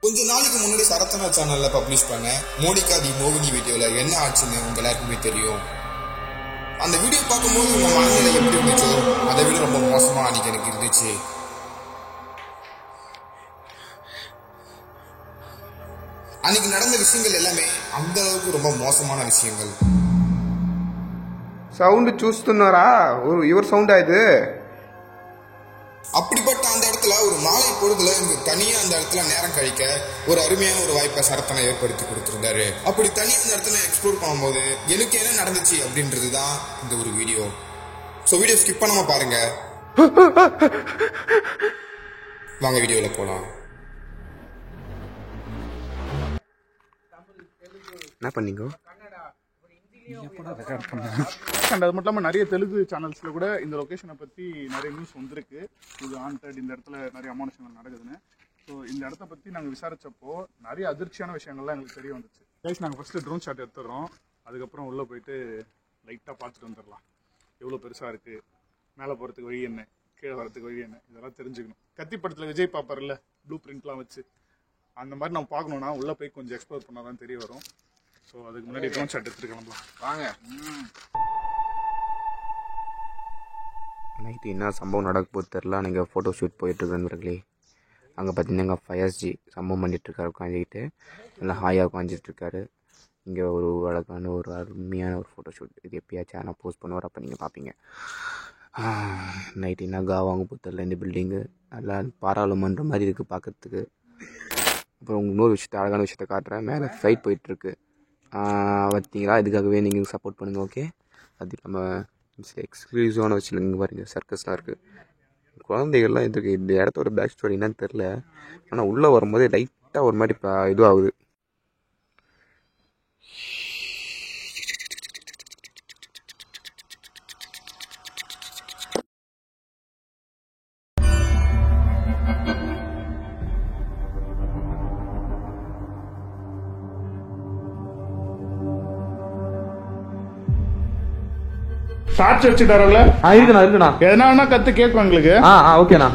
கொஞ்ச நாளைக்கு முன்னாடி சரத்தனா சேனல்ல பப்ளிஷ் பண்ண மோனிகா தி மோகினி வீடியோல என்ன ஆச்சுன்னு உங்க எல்லாருக்குமே தெரியும். அந்த வீடியோ பார்க்கும்போது உங்க மனநிலை எப்படி இருந்துச்சோ அதை விட ரொம்ப மோசமா அன்னைக்கு எனக்கு இருந்துச்சு. அன்னைக்கு நடந்த விஷயங்கள் எல்லாமே அந்த அளவுக்கு ரொம்ப மோசமான விஷயங்கள். సౌండ్ చూస్తున్నారా? ఎవరు సౌండ్ ఇది? அப்படிப்பட்ட அந்த இடத்துல ஒரு மாலை பொழுதுல எனக்கு தனியா அந்த இடத்துல நேரம் கழிக்க ஒரு அருமையான ஒரு வாய்ப்பை சரத்தனை ஏற்படுத்தி கொடுத்திருந்தாரு. அப்படி தனியா அந்த இடத்துல எக்ஸ்ப்ளோர் பண்ணும்போது எனக்கு என்ன நடந்துச்சு அப்படின்றதுதான் இந்த ஒரு வீடியோ. ஸோ வீடியோ ஸ்கிப் பண்ணாம பாருங்க. வாங்க வீடியோல போலாம். என்ன பண்ணீங்க? அது மட்டும் இல்லாமல் நிறைய தெலுங்கு சேனல்ஸில் கூட இந்த லொக்கேஷனை பற்றி நிறைய நியூஸ் வந்திருக்கு. இது ஆண்டட், இந்த இடத்துல நிறைய அமானுஷங்கள் நடக்குதுன்னு. ஸோ இந்த இடத்த பற்றி நாங்கள் விசாரித்தப்போ நிறைய அதிர்ச்சியான விஷயங்கள்லாம் எங்களுக்கு தெரிய வந்துச்சு. கைஸ், நாங்கள் ஃபஸ்ட்டு ட்ரோன் ஷாட் எடுத்துடுறோம். அதுக்கப்புறம் உள்ளே போயிட்டு லைட்டாக பார்த்துட்டு வந்துடலாம். எவ்வளோ பெருசாக இருக்குது, மேலே போகிறதுக்கு வழி என்ன, கீழே வரதுக்கு வழி என்ன, இதெல்லாம் தெரிஞ்சுக்கணும். கத்தி படத்தில் விஜய் பார்ப்பார்ல ப்ளூ பிரிண்ட்லாம் வச்சு, அந்த மாதிரி நம்ம பார்க்கணுன்னா உள்ளே போய் கொஞ்சம் எக்ஸ்ப்ளோர் பண்ணால் தான் தெரிய வரும். ஸோ அதுக்கு முன்னாடி ட்ரோன் ஷாட் எடுத்துட்டு கிளம்பலாம் வாங்க. நைட்டு என்ன சம்பவம் நடக்க போது தெரில. நீங்கள் ஃபோட்டோ ஷூட் போயிட்டுருக்குறீங்களே, அங்கே பார்த்தீங்கன்னா ஃபயர்ஸ்ஜி சம்பவம் பண்ணிகிட்ருக்காரு உட்காந்துக்கிட்டு, நல்லா ஹாயாக உட்காந்துட்ருக்காரு. இங்கே ஒரு அழகான ஒரு அருமையான ஒரு ஃபோட்டோ ஷூட். இது எப்பயாச்சும் ஆனால் போஸ்ட் பண்ணுவார், அப்போ நீங்கள் பார்ப்பீங்க. நைட்டு என்ன வாங்க போது தெரில. இந்த பில்டிங்கு நல்லா பாராளுமன்றம் மாதிரி இருக்குது பார்க்குறதுக்கு. அப்புறம் இன்னொரு விஷயத்த, அழகான விஷயத்த காட்டுறேன். மேலே ஃப்ளைட் போயிட்டுருக்கு பார்த்தீங்களா? இதுக்காகவே நீங்கள் சப்போர்ட் பண்ணுங்கள், ஓகே? அது நம்ம எக்ஸ்க்ளூசிவான விஷயம் இங்கே பாருங்க, சர்க்கஸ்லாம் இருக்குது. குழந்தைகள்லாம் இதுக்கு இந்த இடத்தோட பேக் ஸ்டோரி என்னன்னு தெரில. ஆனால் உள்ளே வரும்போதே லைட்டாக ஒரு மாதிரி இதுவாகுது. டார்ச் வச்சுட்டாரல? இருக்குண்ணா. எதனா கற்று கேட்கும் எங்களுக்கு. ஓகேண்ணா.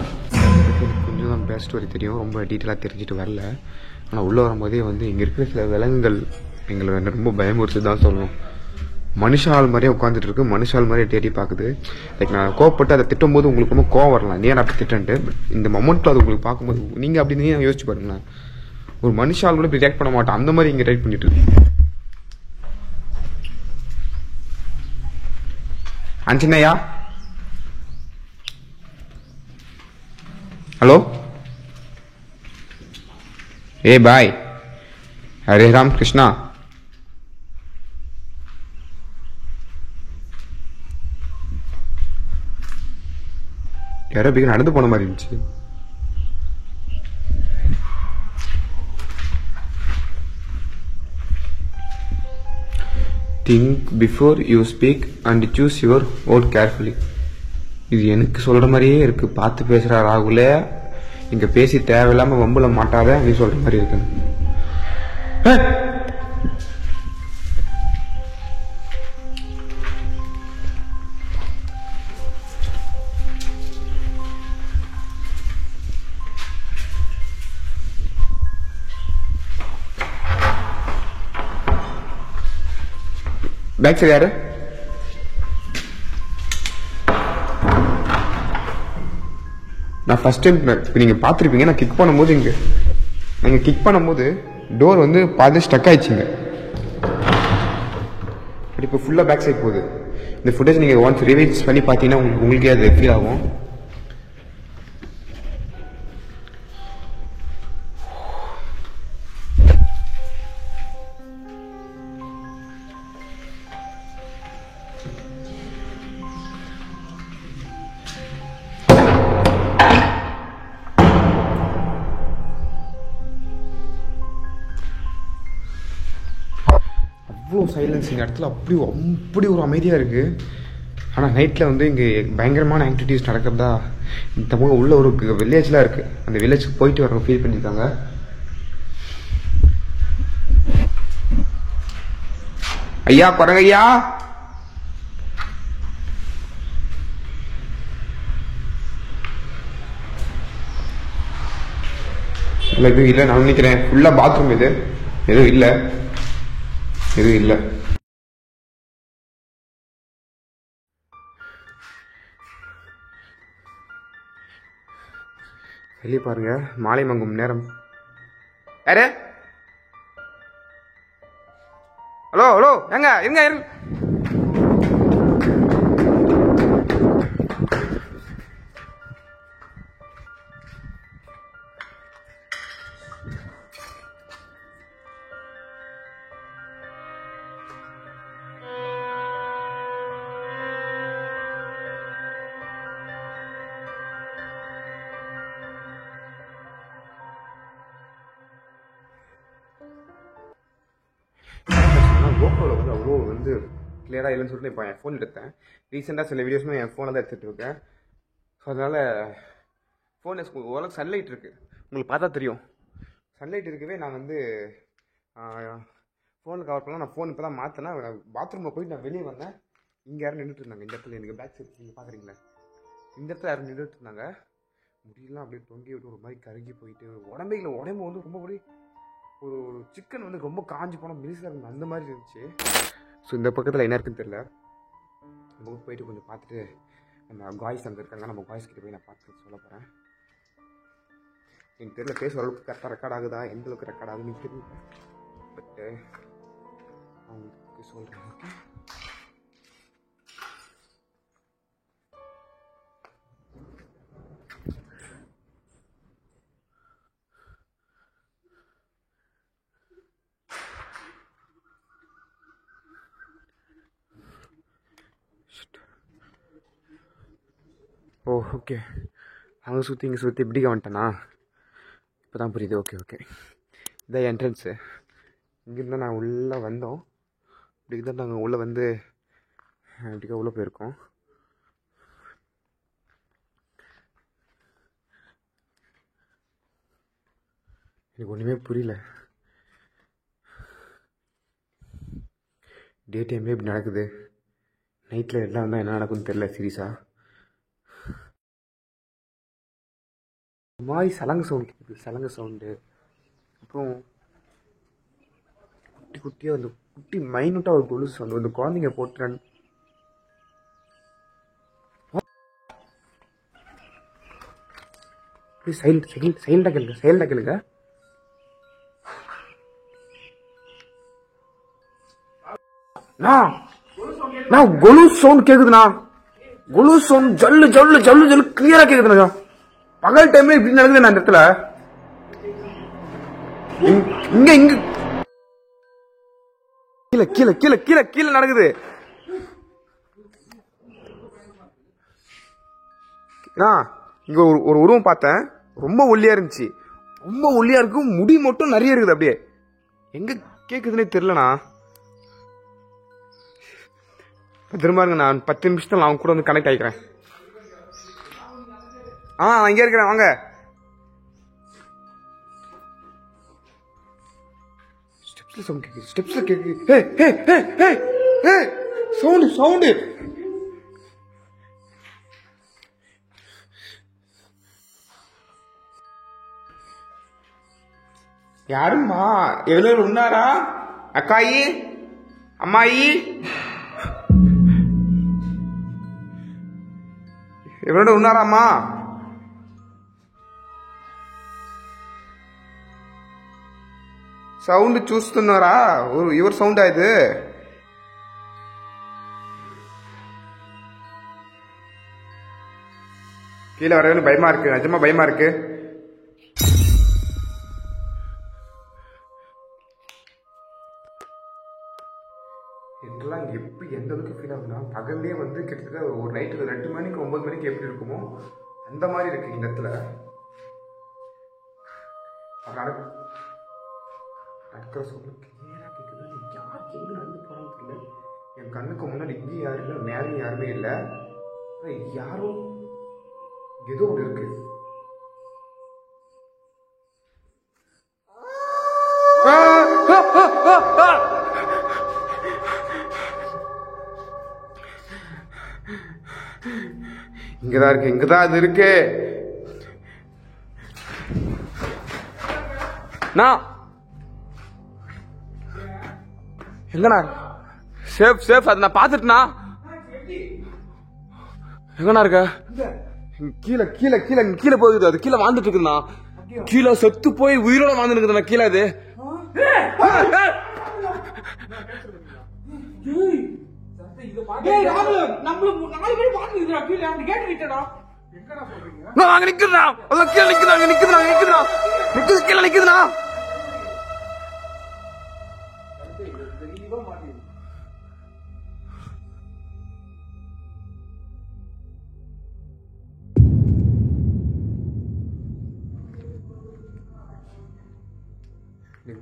கொஞ்சம் தான் பேக் ஸ்டோரி தெரியும், ரொம்ப டீட்டெயிலாக தெரிஞ்சுட்டு வரல. ஆனால் உள்ளே வரும்போதே வந்து இங்கே இருக்கிற சில விலங்குகள் எங்களை ரொம்ப பயமுறுத்து தான் சொல்லணும். மனுஷால் மாதிரியே உட்காந்துட்டு இருக்கு, மனுஷால் மாதிரியே தேடி பார்க்குது. லைக் நான் கோவப்பட்டு அதை திட்டும்போது உங்களுக்கு ரொம்ப கோவம் வரலாம், நீ அப்படி திட்டன்ட்டு. பட் இந்த மொமெண்ட்டில் அது உங்களுக்கு பார்க்கும்போது நீங்கள் அப்படி நீ யோசிச்சு பாருங்களேன். ஒரு மனுஷால் கூட இப்படி ரியாக்ட் பண்ண மாட்டேன், அந்த மாதிரி இங்கே ரைட் பண்ணிட்டு இருக்கு. अंजनया हेलो ए बाय हरे राम कृष्णा यारो बिग நடந்து போன மாதிரி இருந்துச்சு. Think before you speak and choose your word carefully. இது எனக்கு சொல்ற மாதிரியே இருக்கு. பார்த்து பேசுற ராகுல, இங்க பேசி தேவையில்லாம வம்புல மாட்டாத நீ சொல்ற மாதிரி இருக்கு. பேக் சைடு யாரு? நான் ஃபர்ஸ்ட் டைம் நீங்க பார்த்துருப்பீங்க. நான் கிக் பண்ணும்போது நீங்க கிக் பண்ணும்போது டோர் வந்து பாதி ஸ்டக் ஆயிடுச்சுங்க. இப்போ ஃபுல்லாக பேக் சைட் போகுது. இந்த ஃபுட்டேஜ் நீங்கள் ஒன்ஸ் ரிவைஸ் பண்ணி பார்த்தீங்கன்னா உங்களுக்கே அது ஃபீல் ஆகும். அவ்வளோ சைலன்ஸ் இந்த இடத்துல, அப்படி ஒரு அமைதியாக இருக்குது. ஆனால் நைட்டில் வந்து இங்கே பயங்கரமான ஆக்டிவிட்டீஸ் நடக்கிறதா இந்த பக்கம் உள்ள ஒரு வில்லேஜ்லாம் இருக்குது. அந்த வில்லேஜுக்கு போயிட்டு வரவங்க ஃபீல் பண்ணியிருக்காங்க. ஐயா குரங்கையா, இல்லை எதுவும் இல்லை நான் நினைக்கிறேன். ஃபுல்லாக பாத்ரூம் இது. எதுவும் இல்லை. வெளியே பாருங்க, மாலை மங்கும் நேரம். யாரு? ஹலோ ஹலோ, எங்க இருங்க இருங்க. கோப்ரோவில் வந்து அவ்வளோ வந்து கிளியராக இல்லைன்னு சொல்லிட்டு இப்போ என் ஃபோன் எடுத்தேன். ரீசெண்டாக சில வீடியோஸுமே என் ஃபோனில் தான் எடுத்துகிட்டு இருக்கேன். ஸோ அதனால் ஃபோன் ஓரளவுக்கு சன்லைட் இருக்குது, உங்களுக்கு பார்த்தா தெரியும். சன்லைட் இருக்கவே நான் வந்து ஃபோனில் கவர் பண்ணலாம். நான் ஃபோன் இப்போ தான் மாற்றினேன். பாத்ரூமில் போயிட்டு நான் வெளியே வந்தேன். இங்கே யாரும் நின்றுட்டு இருந்தாங்க. இந்த இடத்துல எனக்கு பேக் சைட் நீங்கள் பார்க்குறீங்களா, இந்த இடத்துல யாரும் நின்றுட்டு இருந்தாங்க. முடியெல்லாம் அப்படியே தொங்கி விட்டு ஒரு மாதிரி கருகி போயிட்டு உடம்பு வந்து ரொம்ப ஒரு சிக்கன் வந்து ரொம்ப காஞ்சி போனால் மினிசாக இருக்கும், அந்த மாதிரி இருந்துச்சு. ஸோ இந்த பக்கத்தில் என்ன இருக்குன்னு தெரியல. நம்ம போயிட்டு கொஞ்சம் பார்த்துட்டு நம்ம காய்ஸ் அங்கே இருக்காங்க, நம்ம காய்ஸ் கிட்ட போய் நான் பார்த்து சொல்ல போகிறேன். எனக்கு தெரியல பேச அளவுக்கு கரெக்டாக ரெக்கார்ட் ஆகுதா, எந்த அளவுக்கு ரெக்கார்ட் ஆகுதுன்னு தெரியல. பட்டு அவங்களுக்கு சொல்கிறேன். ஓ ஓகே, அங்கே சுற்றி இங்கே சுற்றி இப்படிக்க வந்துட்டேனா, இப்போ தான் புரியுது. ஓகே இதான் என்ட்ரன்ஸு. இங்கேருந்து நான் உள்ளே வந்தோம். இப்படி தான் நாங்கள் உள்ளே வந்து இப்படிக்கா உள்ளே போயிருக்கோம். எனக்கு ஒன்றுமே புரியல. டே டைம்லேயே இப்படி நடக்குது, நைட்டில் எல்லாம் வந்தால் என்ன நடக்குதுன்னு தெரில. சீரியஸாக மாதிரி சலங்கு சவுண்ட் கேட்குது, சலங்கு சவுண்டு. அப்புறம் குட்டியாக அந்த குட்டி மைனூட்டாக ஒரு கொலுசு சவுண்டு, அந்த குழந்தைங்க போட்டுறேன். சைலண்டாக கேளுங்க. நான் கொலுசு சவுண்ட் கேக்குதுண்ணா, கொலுசு சவுண்ட் ஜல்லு ஜல்லு ஜல்லு ஜல்லு கிளியரா கேக்குதுண்ணா. பகல் டைம்ல இப்படி நடக்குது. நான் இந்த இடத்துல இங்க கீழே கீழே கீழே கீழே கீழே நடக்குது. இங்க ஒரு உருவம் பார்த்தேன், ரொம்ப ஒல்லியா இருந்துச்சு. ரொம்ப ஒல்லியா இருக்கும், முடி மட்டும் நிறைய இருக்குது. அப்படியே எங்க கேக்குதுன்னே தெரியலண்ணா. திரும்ப நான் 10 நிமிஷத்துல நான் கூட வந்து கனெக்ட் ஆகிக்கிறேன். இங்க இருக்கிறேன், வாங்க. ஸ்டெப்ஸ்ல கேக்குது. சவுண்ட் யாரும்மா? எவ்வளவு உன்னாரா? அக்காயி, அம்மாயி, எவ்வளவு உன்னாராம்மா? సౌండ్ చూస్తున్నారా? ఎవరు సౌండ్ ఇది? கீழே வரவே பயமா இருக்கு, நிஜமா பயமா இருக்கு. இதெல்லாம் எப்படி எந்த அளவுக்கு ஃபீல் ஆகுதுன்னா, பகல்லே வந்து கிட்டத்தட்ட ஒரு நைட்டு 2 மணிக்கு 9 மணிக்கு எப்படி இருக்குமோ அந்த மாதிரி இருக்கு இந்த இடத்துல. நடக்கிற சவுண்ட் கிளியரா கேட்குது. யாருக்கு எங்க நடந்து போறான்னு தெரியல. என் கண்ணுக்கு முன்னாடி இங்கேயும் யாரும் இல்லை, மேலேயும் யாருமே இல்லை. யாரும் ஏதோ ஒன்று இருக்கு. இங்கதான் இருக்கு, இங்கதான் அது இருக்கு. நான் எங்கண்ணா சேஃப் சேஃப் அதை நான் பார்த்துட்டுண்ணா. எங்கண்ணா இருக்க? கீழே கீழே கீழே கீழே போகுது, அது கீழே வாழ்ந்துட்டு இருக்குதுண்ணா. கீழே செத்து போய் உயிரோட வாழ்ந்துட்டு இருக்குதுண்ணா கீழே. அது அங்க நிக்குதுண்ணா, அதான் கீழே நிக்குது, அங்க நிக்குதுண்ணா, நிக்குதுண்ணா, நிக்குது, கீழே நிக்குதுண்ணா.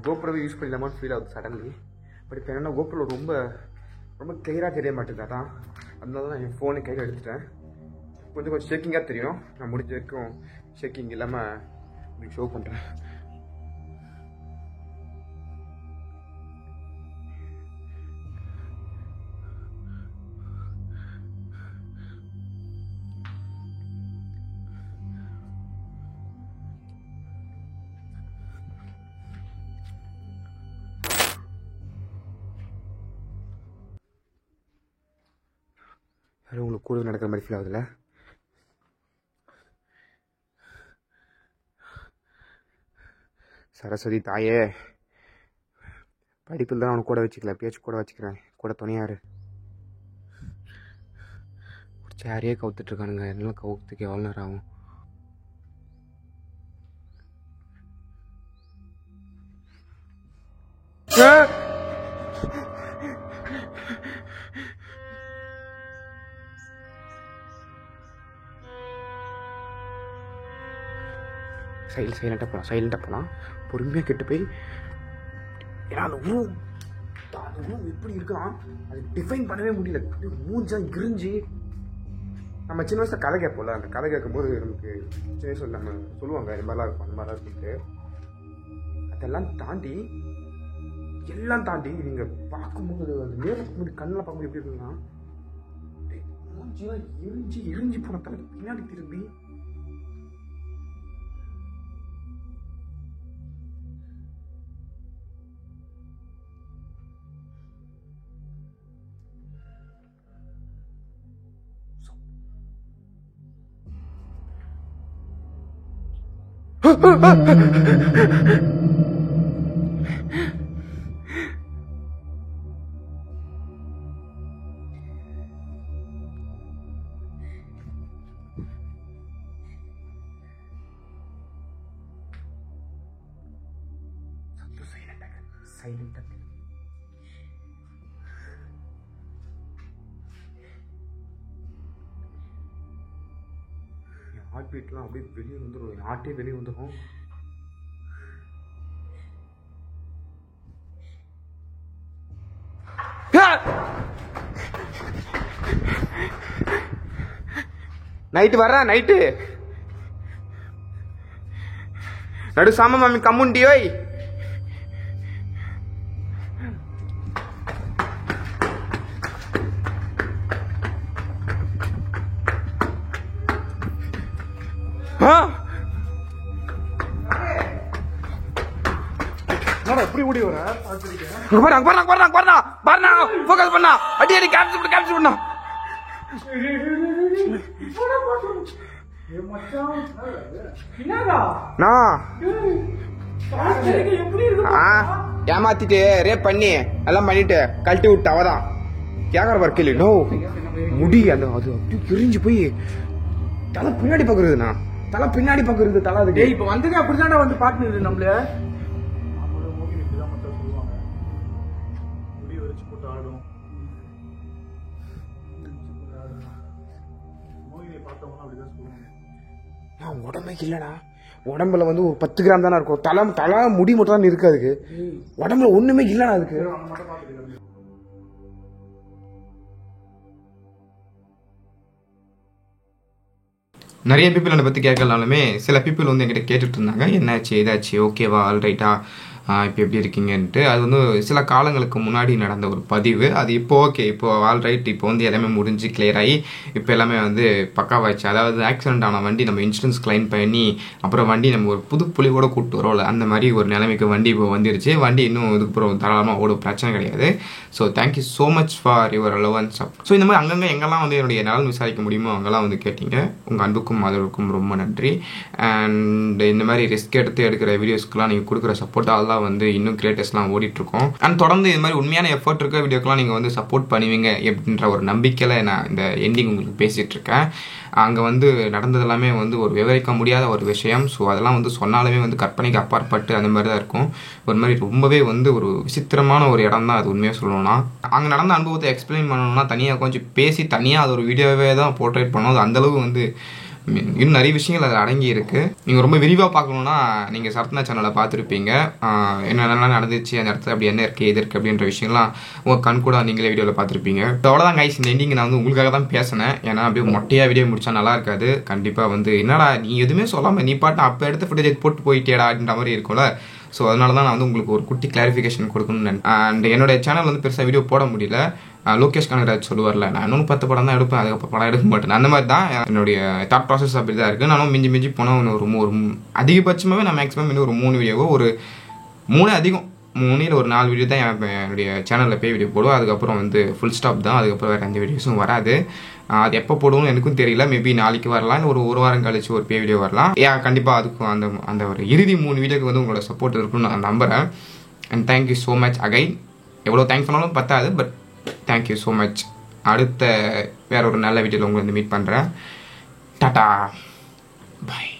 கோப்ரோவை யூஸ் பண்ணிடலாமான்னு ஃபீல் ஆகுது சடன்லி. பட் இப்போ என்னென்னா கோப்ரோ ரொம்ப ரொம்ப கிளியராக தெரிய மாட்டேங்குது. அதான் அதனால தான் என் ஃபோனை கையில் எடுத்துட்டேன். கொஞ்சம் கொஞ்சம் ஷேக்கிங்காக தெரியும். நான் முடிஞ்ச வரைக்கும் ஷேக்கிங் இல்லாமல் உங்களுக்கு ஷோ பண்ணுறேன். அது உங்களுக்கு கூட நடக்கிற மாதிரி ஃபீல் ஆகுதுல்ல? சரஸ்வதி தாயே, படிப்பில் தான் அவனை கூட வச்சுக்கல, பேச்சு கூட வச்சுக்கிறேன், கூட துணையாரு. ஒரு சேரையே கவுத்துட்ருக்கானுங்க, எல்லாம் கவுத்துக்கு எவ்வளோ நேரம் ஆகும்? சைலண்டாக போகலாம் பொறுமையாக கெட்டு போய். ஏன்னா அந்த உருவம் எப்படி இருக்கலாம் அது டிஃபைன் பண்ணவே முடியல. மூஞ்சா கிரிஞ்சு. நம்ம சின்ன வயசில் கதை கேட்போம்ல, அந்த கதை கேட்கும்போது நமக்கு சின்ன வயசில் நம்ம சொல்லுவாங்க இது மாதிரிலாம் இருக்கும், அந்த மாதிரிலாம் இருக்குன்ட்டு. அதெல்லாம் தாண்டி எல்லாம் தாண்டி நீங்கள் பார்க்கும்போது அது நேரில் பார்க்கும்போது கண்ணில் பார்க்கும்போது எப்படி இருக்குன்னா மூஞ்சிலாம் எரிஞ்சு போன தலை பின்னாடி திரும்பி சைலண்டாக ஹார்ட் பீட்லாம் அப்படியே வெளியே வந்துடும், என் ஹார்ட்டே வெளியே வந்துடும். நைட்டு வர்றா, நைட்டு நடு சாம மாமி கம்முண்டியோய். எப்படி ஓடி வர ஃபோக்கஸ் பண்ணா, அடி அடி கேப்சர் பண்ணா. ஏமாத்திட்டு ரேப் பண்ணி எல்லாம் பண்ணிட்டு கழட்டி விட்டு அவதான் கேக்குற பார்க்கல. நோ முடி அந்த அது அப்படியே கிரிஞ்சு போய் தலை பின்னாடி பாக்குறதுண்ணா, தலை பின்னாடி பாக்குறது தலை. அதுக்கு இப்ப வந்ததே அப்படிதானே வந்து பாட்டுது நம்மள. உடம்பே இல்லடா, உடம்புல வந்து ஒரு 10 கிராம் தானே இருக்கும். தலை முடி மட்டும் தான் இருக்கு, அதுக்கு உடம்புல ஒண்ணுமே இல்லடா. அதுக்கு நிறைய பீப்புள் என்னை பற்றி கேட்கலாலுமே சில பீப்புள் வந்து என்கிட்ட கேட்டுட்டு இருந்தாங்க, என்னாச்சு ஏதாச்சு ஓகேவா ஆல்ரைட்டா இப்போ எப்படி இருக்கீங்கன்ட்டு. அது வந்து சில காலங்களுக்கு முன்னாடி நடந்த ஒரு பதிவு. அது இப்போ ஓகே, இப்போ ஆல்ரைட், இப்போ வந்து எல்லாமே முடிஞ்சு கிளியர் ஆகி இப்போ எல்லாமே வந்து பக்காவாச்சு. அதாவது ஆக்சிடென்ட் ஆன வண்டி நம்ம இன்சூரன்ஸ் கிளைம் பண்ணி அப்புறம் வண்டி நம்ம ஒரு புது புலியோட கூப்பிட்டு வரோம்ல, அந்த மாதிரி ஒரு நிலைமைக்கு வண்டி இப்போ வந்துருச்சு. வண்டி இன்னும் இதுக்கப்புறம் தாராளமாக ஓடும், பிரச்சனை கிடையாது. So thank you so much for your allowance. So இந்த மாதிரி அங்கங்கே எங்கெல்லாம் வந்து என்னுடைய நலன் விசாரிக்க முடியுமோ அங்கெல்லாம் வந்து கேட்டீங்க. உங்கள் அன்புக்கும் ஆதரவுக்கும் ரொம்ப நன்றி. அண்ட் இந்த மாதிரி ரிஸ்க் எடுக்கிற வீடியோஸ்க்குலாம் நீங்கள் கொடுக்குற சப்போர்ட்டால் தான் வந்து இன்னும் கிரியேட்டர்ஸ்லாம் ஓடிட்டுருக்கோம். அண்ட் தொடர்ந்து இது மாதிரி உண்மையான எஃபர்ட் இருக்க வீடியோக்கெலாம் நீங்கள் வந்து சப்போர்ட் பண்ணுவீங்க அப்படின்ற ஒரு நம்பிக்கையில் நான் இந்த எண்டிங் உங்களுக்கு பேசிகிட்டு இருக்கேன். அங்கே வந்து நடந்தது எல்லாமே வந்து ஒரு விவரிக்க முடியாத ஒரு விஷயம். ஸோ அதெல்லாம் வந்து சொன்னாலுமே வந்து கற்பனைக்கு அப்பாற்பட்டு அந்த மாதிரி தான் இருக்கும். ஒரு மாதிரி ரொம்பவே வந்து ஒரு விசித்திரமான ஒரு இடம் தான் அது. உண்மையாக சொல்லணும்னா அங்கே நடந்த அனுபவத்தை எக்ஸ்பிளைன் பண்ணணும்னா தனியாக கொஞ்சம் பேசி தனியாக அது ஒரு வீடியோவே தான் போர்ட்ரேட் பண்ணணும். அது அந்தளவு வந்து இன்னும் நிறைய விஷயங்கள் அதில் அடங்கி இருக்கு. நீங்கள் ரொம்ப விரிவாக பார்க்கணுன்னா நீங்கள் சரத்னா சேனலை பார்த்துருப்பீங்க. என்னென்னலாம் நடந்துச்சு, அந்த இடத்துல அப்படி என்ன இருக்குது, எது இருக்குது அப்படின்ற விஷயம்லாம் உங்கள் கண் கூட நீங்களே வீடியோவில் பார்த்துருப்பீங்க. அவ்வளோதான் கைஸ், இந்த எண்டிங் நான் வந்து உங்களுக்காக தான் பேசினேன். ஏன்னா அப்படியே மொட்டையாக வீடியோ முடிச்சா நல்லா இருக்காது. கண்டிப்பாக வந்து என்னடா நீ எதுவுமே சொல்லாமல் நீ பாட்டு அப்போ எடுத்த ஃபுட்டேஜ் போட்டு போயிட்டேடா அப்படின்ற மாதிரி இருக்கும்ல. ஸோ அதனால தான் நான் வந்து உங்களுக்கு ஒரு குட்டி கிளாரிஃபிகேஷன் கொடுக்கணும்னு. அண்ட் என்னோட சேனல் வந்து பெருசாக வீடியோ போட முடியல. லோகேஷ் கனகராஜ் சொல்லுவார்ல, நான் இன்னும் 10 படம் தான் எடுப்பேன், அதுக்கப்புறம் படம் எடுக்க மாட்டேன். அந்த மாதிரி தான் என்னுடைய தாட் ப்ராசஸ் அப்படி தான் இருக்குது. நானும் மிஞ்சி போனால் ஒரு அதிகபட்சமாகவே நான் மேக்ஸிமம் இன்னும் ஒரு 3 வீடியோவோ, ஒரு 3 அதிகம் 3 இல்லை ஒரு 4 வீடியோ தான் என்னுடைய சேனலில் போய் வீடியோ போடுவோம். அதுக்கப்புறம் வந்து ஃபுல் ஸ்டாப் தான். அதுக்கப்புறம் வேறு எந்த வீடியோஸும் வராது. அது எப்போ போடுவோம்னு எனக்கும் தெரியல. மேபி நாளைக்கு வரலாம், இல்லை ஒரு வாரம் கழிச்சு ஒரு வீடியோ வரலாம். கண்டிப்பாக அதுக்கும் அந்த ஒரு இறுதி 3 வீடியோக்கு வந்து உங்களோட சப்போர்ட் இருக்குன்னு நான் நம்புகிறேன். And thank you so much again. எவ்வளோ தேங்க்ஸ் பண்ணாலும் பத்தாது, பட் தேங்க்யூ ஸோ மச். அடுத்த வேற ஒரு நல்ல வீடியோவில் உங்களை வந்து மீட் பண்ணுறேன். டாடா, பாய்.